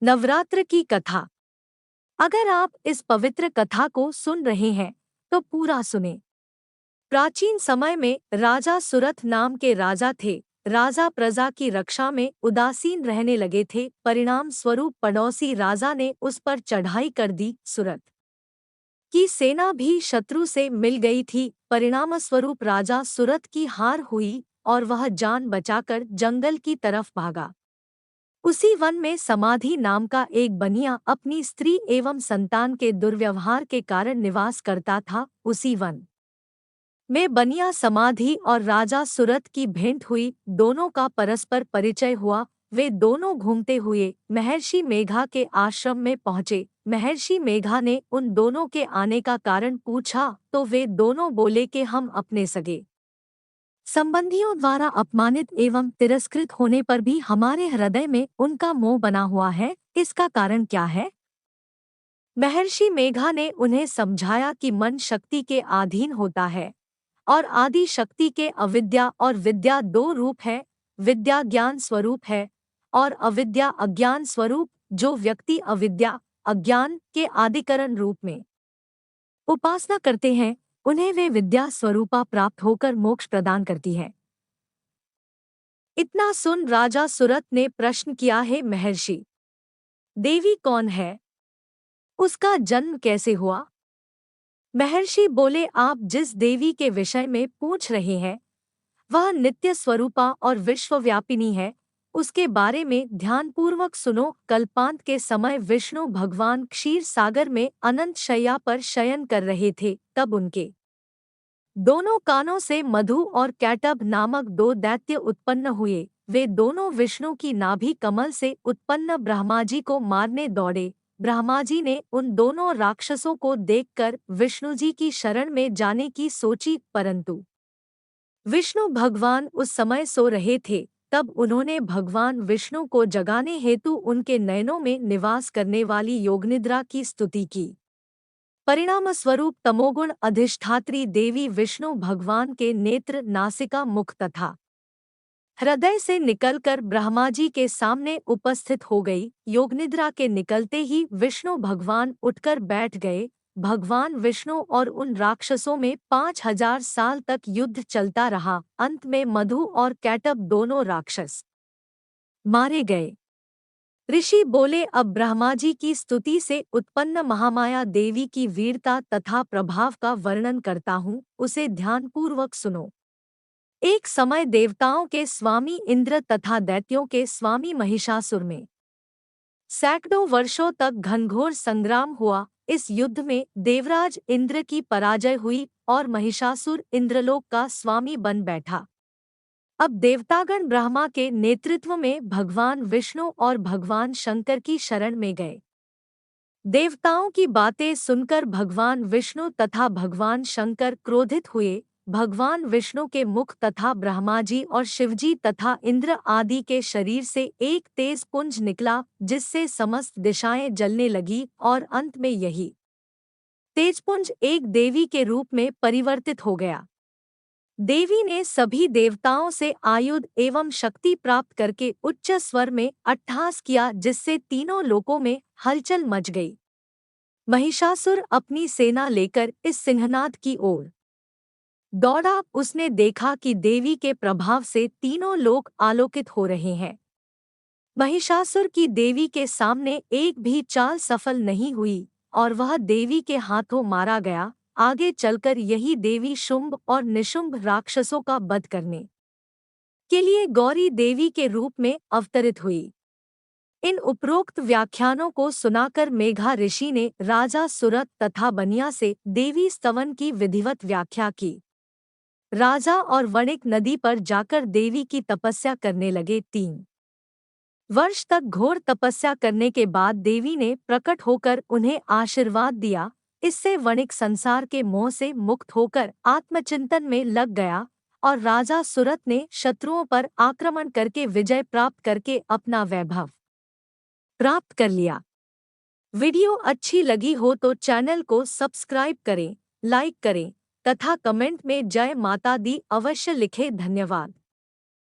नवरात्र की कथा। अगर आप इस पवित्र कथा को सुन रहे हैं तो पूरा सुने। प्राचीन समय में राजा सुरथ नाम के राजा थे। राजा प्रजा की रक्षा में उदासीन रहने लगे थे। परिणाम स्वरूप पड़ोसी राजा ने उस पर चढ़ाई कर दी। सुरथ की सेना भी शत्रु से मिल गई थी। परिणाम स्वरूप राजा सुरथ की हार हुई और वह जान बचाकर जंगल की तरफ भागा। उसी वन में समाधि नाम का एक बनिया अपनी स्त्री एवं संतान के दुर्व्यवहार के कारण निवास करता था। उसी वन में बनिया समाधि और राजा सुरथ की भेंट हुई। दोनों का परस्पर परिचय हुआ। वे दोनों घूमते हुए महर्षि मेघा के आश्रम में पहुंचे। महर्षि मेघा ने उन दोनों के आने का कारण पूछा तो वे दोनों बोले कि हम अपने सगे संबंधियों द्वारा अपमानित एवं तिरस्कृत होने पर भी हमारे हृदय में उनका मोह बना हुआ है। इसका कारण क्या है? महर्षि मेघा ने उन्हें समझाया कि मन शक्ति के अधीन होता है और आदि शक्ति के अविद्या और विद्या दो रूप है। विद्या ज्ञान स्वरूप है और अविद्या अज्ञान स्वरूप। जो व्यक्ति अविद्या अज्ञान के आदिकरण रूप में उपासना करते हैं उन्हें वे विद्या स्वरूपा प्राप्त होकर मोक्ष प्रदान करती है। इतना सुन राजा सुरथ ने प्रश्न किया है महर्षि, देवी कौन है? उसका जन्म कैसे हुआ? महर्षि बोले, आप जिस देवी के विषय में पूछ रहे हैं वह नित्य स्वरूपा और विश्वव्यापिनी है। उसके बारे में ध्यानपूर्वक सुनो। कल्पांत के समय विष्णु भगवान क्षीर सागर में अनंत शैया पर शयन कर रहे थे। तब उनके दोनों कानों से मधु और कैटभ नामक दो दैत्य उत्पन्न हुए। वे दोनों विष्णु की नाभि कमल से उत्पन्न ब्रह्माजी को मारने दौड़े। ब्रह्माजी ने उन दोनों राक्षसों को देखकर विष्णुजी की शरण में जाने की सोची, परंतु विष्णु भगवान उस समय सो रहे थे। तब उन्होंने भगवान विष्णु को जगाने हेतु उनके नयनों में निवास करने वाली योगनिद्रा की स्तुति की। परिणाम स्वरूप तमोगुण अधिष्ठात्री देवी विष्णु भगवान के नेत्र, नासिका, मुख तथा हृदय से निकलकर ब्रह्माजी के सामने उपस्थित हो गई। योगनिद्रा के निकलते ही विष्णु भगवान उठकर बैठ गए। भगवान विष्णु और उन राक्षसों में 5000 साल तक युद्ध चलता रहा। अंत में मधु और कैटभ दोनों राक्षस मारे गए। ऋषि बोले, अब ब्रह्माजी की स्तुति से उत्पन्न महामाया देवी की वीरता तथा प्रभाव का वर्णन करता हूँ, उसे ध्यानपूर्वक सुनो। एक समय देवताओं के स्वामी इंद्र तथा दैत्यों के स्वामी महिषासुर में सैकड़ों वर्षों तक घनघोर संग्राम हुआ। इस युद्ध में देवराज इंद्र की पराजय हुई और महिषासुर इंद्रलोक का स्वामी बन बैठा। अब देवतागण ब्रह्मा के नेतृत्व में भगवान विष्णु और भगवान शंकर की शरण में गए। देवताओं की बातें सुनकर भगवान विष्णु तथा भगवान शंकर क्रोधित हुए। भगवान विष्णु के मुख तथा ब्रह्माजी और शिवजी तथा इंद्र आदि के शरीर से एक तेज पुंज निकला, जिससे समस्त दिशाएं जलने लगी और अंत में यही तेजपुंज एक देवी के रूप में परिवर्तित हो गया। देवी ने सभी देवताओं से आयुध एवं शक्ति प्राप्त करके उच्च स्वर में अट्टहास किया, जिससे तीनों लोकों में हलचल मच गई। महिषासुर अपनी सेना लेकर इस सिंहनाद की ओर दौड़ा। उसने देखा कि देवी के प्रभाव से तीनों लोक आलोकित हो रहे हैं। महिषासुर की देवी के सामने एक भी चाल सफल नहीं हुई और वह देवी के हाथों मारा गया। आगे चलकर यही देवी शुंभ और निशुंभ राक्षसों का वध करने के लिए गौरी देवी के रूप में अवतरित हुई। इन उपरोक्त व्याख्यानों को सुनाकर मेघा ऋषि ने राजा सुरथ तथा बनिया से देवी स्तवन की विधिवत व्याख्या की। राजा और वणिक नदी पर जाकर देवी की तपस्या करने लगे। 3 वर्ष तक घोर तपस्या करने के बाद देवी ने प्रकट होकर उन्हें आशीर्वाद दिया। इससे वणिक संसार के मोह से मुक्त होकर आत्मचिंतन में लग गया और राजा सुरथ ने शत्रुओं पर आक्रमण करके विजय प्राप्त करके अपना वैभव प्राप्त कर लिया। वीडियो अच्छी लगी हो तो चैनल को सब्सक्राइब करें, लाइक करें तथा कमेंट में जय माता दी अवश्य लिखें। धन्यवाद।